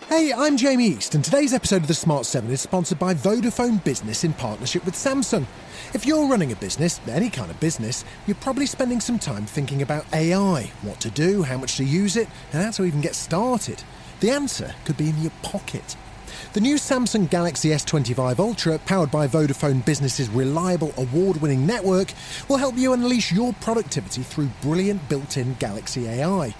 Hey, I'm Jamie East, and today's episode of The Smart 7 is sponsored by Vodafone Business in partnership with Samsung. If you're running a business, any kind of business, you're probably spending some time thinking about AI, what to do, how much to use it, and how to even get started. The answer could be in your pocket. The new Samsung Galaxy S25 Ultra, powered by Vodafone Business's reliable award-winning network, will help you unleash your productivity through brilliant built-in Galaxy AI.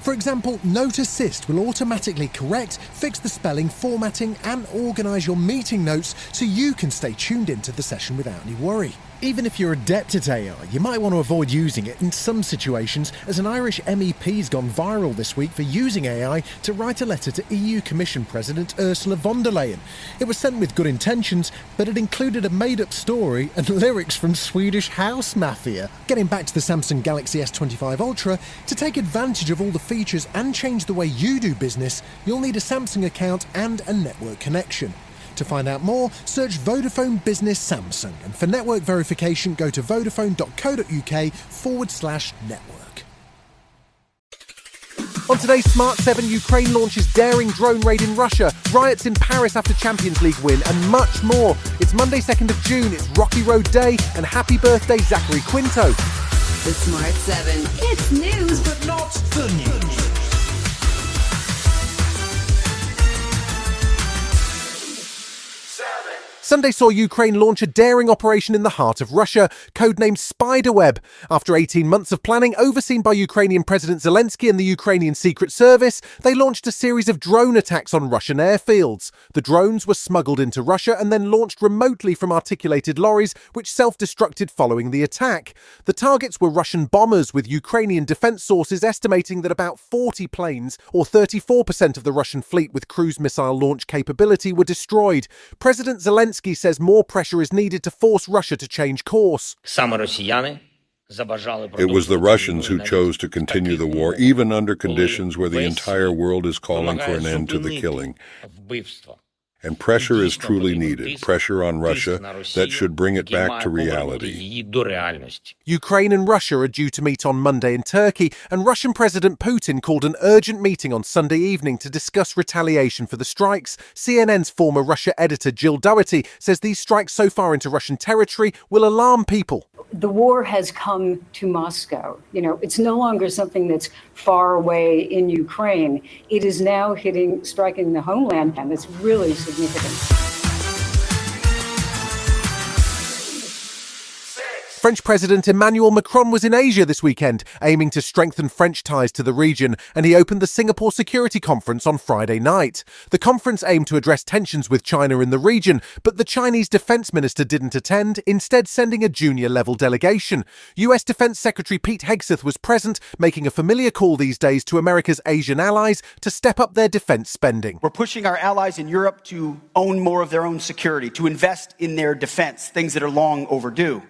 For example, Note Assist will automatically correct, fix the spelling, formatting and organise your meeting notes so you can stay tuned into the session without any worry. Even if you're adept at AI, you might want to avoid using it in some situations, as an Irish MEP's gone viral this week for using AI to write a letter to EU Commission President Ursula von der Leyen. It was sent with good intentions, but it included a made-up story and lyrics from Swedish House Mafia. Getting back to the Samsung Galaxy S25 Ultra, to take advantage of all the features and change the way you do business, you'll need a Samsung account and a network connection. To find out more, search Vodafone Business Samsung, and for network verification, go to vodafone.co.uk/network. On today's Smart 7, Ukraine launches daring drone raid in Russia, riots in Paris after Champions League win, and much more. It's Monday 2nd of June, it's Rocky Road Day, and happy birthday Zachary Quinto. The Smart 7. It's news, but not the news. Sunday saw Ukraine launch a daring operation in the heart of Russia, codenamed Spiderweb. After 18 months of planning, overseen by Ukrainian President Zelensky and the Ukrainian Secret Service, they launched a series of drone attacks on Russian airfields. The drones were smuggled into Russia and then launched remotely from articulated lorries, which self-destructed following the attack. The targets were Russian bombers, with Ukrainian defense sources estimating that about 40 planes, or 34% of the Russian fleet with cruise missile launch capability, were destroyed. President Zelensky says more pressure is needed to force Russia to change course. It was the Russians who chose to continue the war, even under conditions where the entire world is calling for an end to the killing. And pressure is truly needed, pressure on Russia that should bring it back to reality. Ukraine and Russia are due to meet on Monday in Turkey, and Russian President Putin called an urgent meeting on Sunday evening to discuss retaliation for the strikes. CNN's former Russia editor Jill Doherty says these strikes so far into Russian territory will alarm people. The war has come to Moscow. It's no longer something that's far away in Ukraine. It is now striking the homeland, and it's really significant. French President Emmanuel Macron was in Asia this weekend, aiming to strengthen French ties to the region, and he opened the Singapore Security Conference on Friday night. The conference aimed to address tensions with China in the region, but the Chinese Defense Minister didn't attend, instead sending a junior-level delegation. US Defense Secretary Pete Hegseth was present, making a familiar call these days to America's Asian allies to step up their defense spending. We're pushing our allies in Europe to own more of their own security, to invest in their defense, things that are long overdue.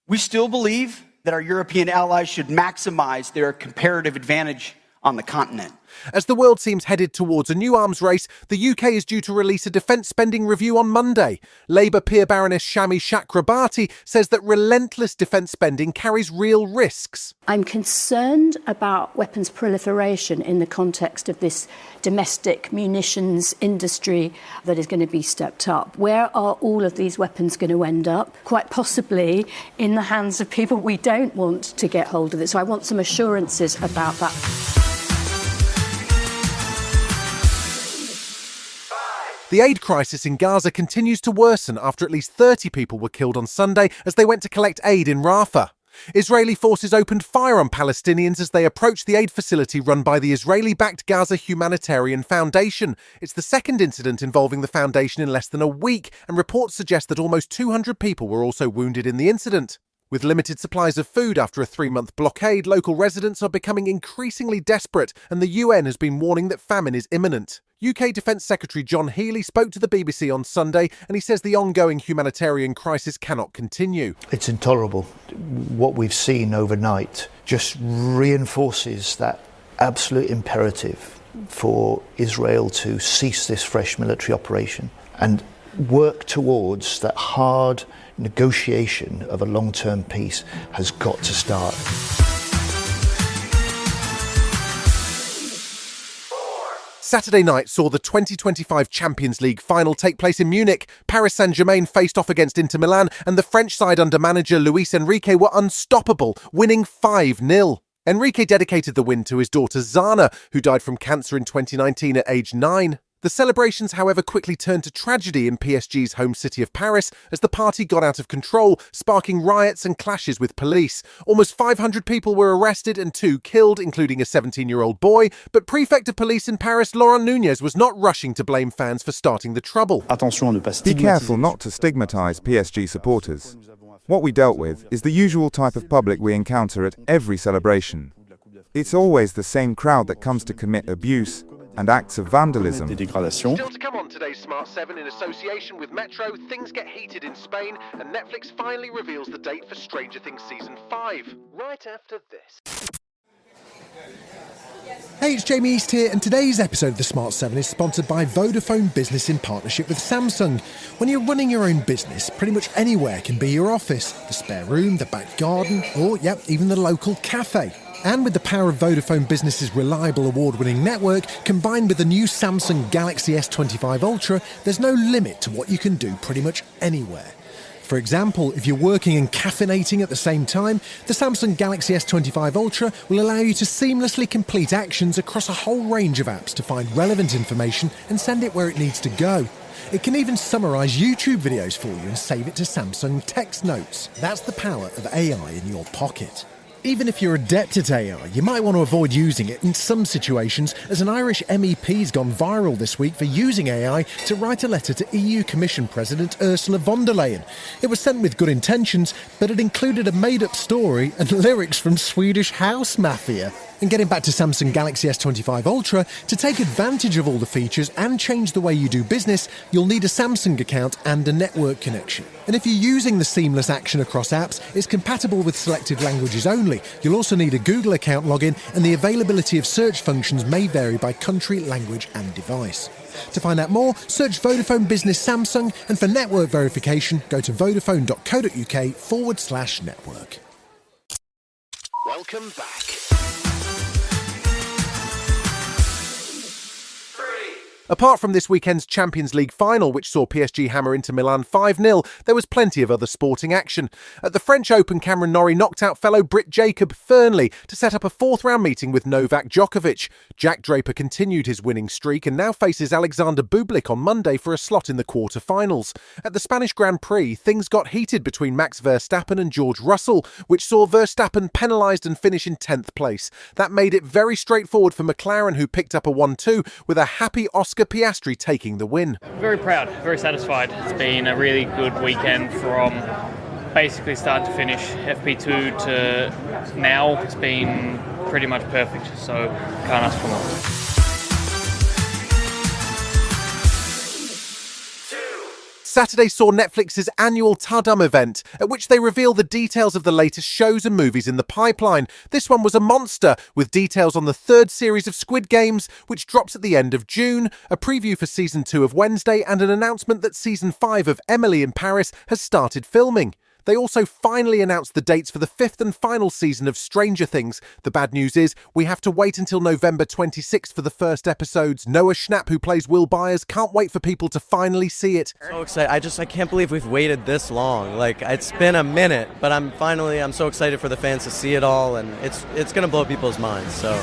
We still believe that our European allies should maximize their comparative advantage on the continent. As the world seems headed towards a new arms race, the UK is due to release a defence spending review on Monday. Labour peer Baroness Shami Chakrabarti says that relentless defence spending carries real risks. I'm concerned about weapons proliferation in the context of this domestic munitions industry that is going to be stepped up. Where are all of these weapons going to end up? Quite possibly in the hands of people we don't want to get hold of it. So I want some assurances about that. The aid crisis in Gaza continues to worsen after at least 30 people were killed on Sunday as they went to collect aid in Rafah. Israeli forces opened fire on Palestinians as they approached the aid facility run by the Israeli-backed Gaza Humanitarian Foundation. It's the second incident involving the foundation in less than a week, and reports suggest that almost 200 people were also wounded in the incident. With limited supplies of food after a 3-month blockade, local residents are becoming increasingly desperate, and the UN has been warning that famine is imminent. UK Defence Secretary John Healey spoke to the BBC on Sunday, and he says the ongoing humanitarian crisis cannot continue. It's intolerable. What we've seen overnight just reinforces that absolute imperative for Israel to cease this fresh military operation and work towards that hard negotiation of a long-term peace has got to start. Saturday night saw the 2025 Champions League final take place in Munich. Paris Saint-Germain faced off against Inter Milan, and the French side under manager Luis Enrique were unstoppable, winning 5-0. Enrique dedicated the win to his daughter Zana, who died from cancer in 2019 at age 9. The celebrations, however, quickly turned to tragedy in PSG's home city of Paris as the party got out of control, sparking riots and clashes with police. Almost 500 people were arrested and 2 killed, including a 17-year-old boy. But Prefect of Police in Paris, Laurent Nunez, was not rushing to blame fans for starting the trouble. Be careful not to stigmatise PSG supporters. What we dealt with is the usual type of public we encounter at every celebration. It's always the same crowd that comes to commit abuse and acts of vandalism. Still to come on today's Smart 7 in association with Metro, things get heated in Spain and Netflix finally reveals the date for Stranger Things Season 5. Right after this. Hey, it's Jamie East here, and today's episode of the Smart 7 is sponsored by Vodafone Business in partnership with Samsung. When you're running your own business, pretty much anywhere can be your office. The spare room, the back garden, or, even the local cafe. And with the power of Vodafone Business's reliable award-winning network, combined with the new Samsung Galaxy S25 Ultra, there's no limit to what you can do pretty much anywhere. For example, if you're working and caffeinating at the same time, the Samsung Galaxy S25 Ultra will allow you to seamlessly complete actions across a whole range of apps to find relevant information and send it where it needs to go. It can even summarise YouTube videos for you and save it to Samsung Text Notes. That's the power of AI in your pocket. Even if you're adept at AI, you might want to avoid using it in some situations, as an Irish MEP's gone viral this week for using AI to write a letter to EU Commission President Ursula von der Leyen. It was sent with good intentions, but it included a made-up story and lyrics from Swedish House Mafia. And getting back to Samsung Galaxy S25 Ultra, to take advantage of all the features and change the way you do business, you'll need a Samsung account and a network connection. And if you're using the seamless action across apps, it's compatible with selected languages only. You'll also need a Google account login, and the availability of search functions may vary by country, language and device. To find out more, search Vodafone Business Samsung, and for network verification, go to vodafone.co.uk/network. Welcome back. Apart from this weekend's Champions League final, which saw PSG hammer Inter Milan 5-0, there was plenty of other sporting action. At the French Open, Cameron Norrie knocked out fellow Brit Jacob Fernley to set up a fourth-round meeting with Novak Djokovic. Jack Draper continued his winning streak and now faces Alexander Bublik on Monday for a slot in the quarter-finals. At the Spanish Grand Prix, things got heated between Max Verstappen and George Russell, which saw Verstappen penalised and finish in 10th place. That made it very straightforward for McLaren, who picked up a 1-2, with a happy Oscar Piastri taking the win. Very proud, very satisfied. It's been a really good weekend from basically start to finish. FP2 to now, it's been pretty much perfect, so can't ask for more. Saturday saw Netflix's annual Tadam event, at which they reveal the details of the latest shows and movies in the pipeline. This one was a monster, with details on the third series of Squid Games, which drops at the end of June, a preview for Season 2 of Wednesday, and an announcement that Season 5 of Emily in Paris has started filming. They also finally announced the dates for the 5th and final season of Stranger Things. The bad news is we have to wait until November 26th for the first episodes. Noah Schnapp, who plays Will Byers, can't wait for people to finally see it. So excited. I can't believe we've waited this long. It's been a minute, but I'm so excited for the fans to see it all, and it's going to blow people's minds, so.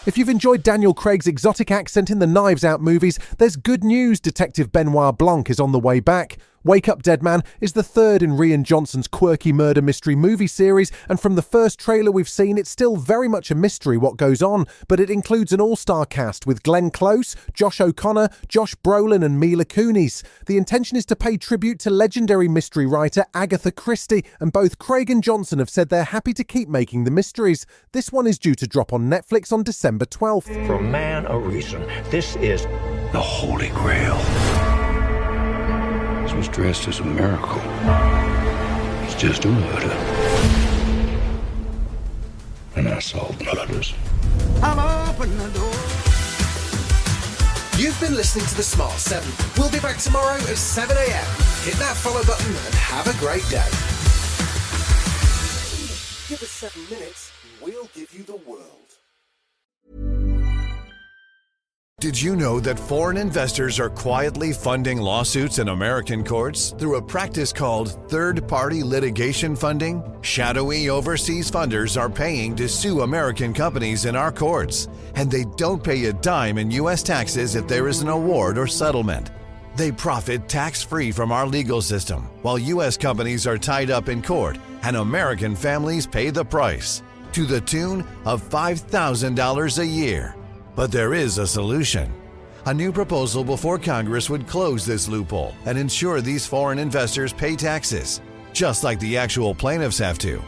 If you've enjoyed Daniel Craig's exotic accent in the Knives Out movies, there's good news. Detective Benoit Blanc is on the way back. Wake Up Dead Man is the third in Rian Johnson's quirky murder mystery movie series, and from the first trailer we've seen, it's still very much a mystery what goes on, but it includes an all-star cast with Glenn Close, Josh O'Connor, Josh Brolin and Mila Kunis. The intention is to pay tribute to legendary mystery writer Agatha Christie, and both Craig and Johnson have said they're happy to keep making the mysteries. This one is due to drop on Netflix on December 12th. For man a reason, this is the Holy Grail. This was dressed as a miracle. It's just a murder. And I solved murders. I'll open the door. You've been listening to The Smart 7. We'll be back tomorrow at 7 a.m. Hit that follow button and have a great day. 7 minutes, we'll give you the world. Did you know that foreign investors are quietly funding lawsuits in American courts through a practice called third-party litigation funding? Shadowy overseas funders are paying to sue American companies in our courts, and they don't pay a dime in U.S. taxes if there is an award or settlement. They profit tax-free from our legal system, while U.S. companies are tied up in court, and American families pay the price, to the tune of $5,000 a year. But there is a solution. A new proposal before Congress would close this loophole and ensure these foreign investors pay taxes, just like the actual plaintiffs have to.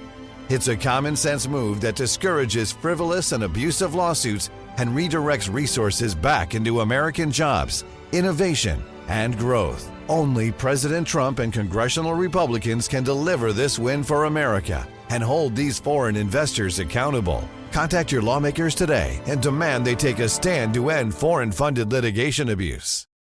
It's a common-sense move that discourages frivolous and abusive lawsuits and redirects resources back into American jobs, innovation, and growth. Only President Trump and congressional Republicans can deliver this win for America and hold these foreign investors accountable. Contact your lawmakers today and demand they take a stand to end foreign-funded litigation abuse.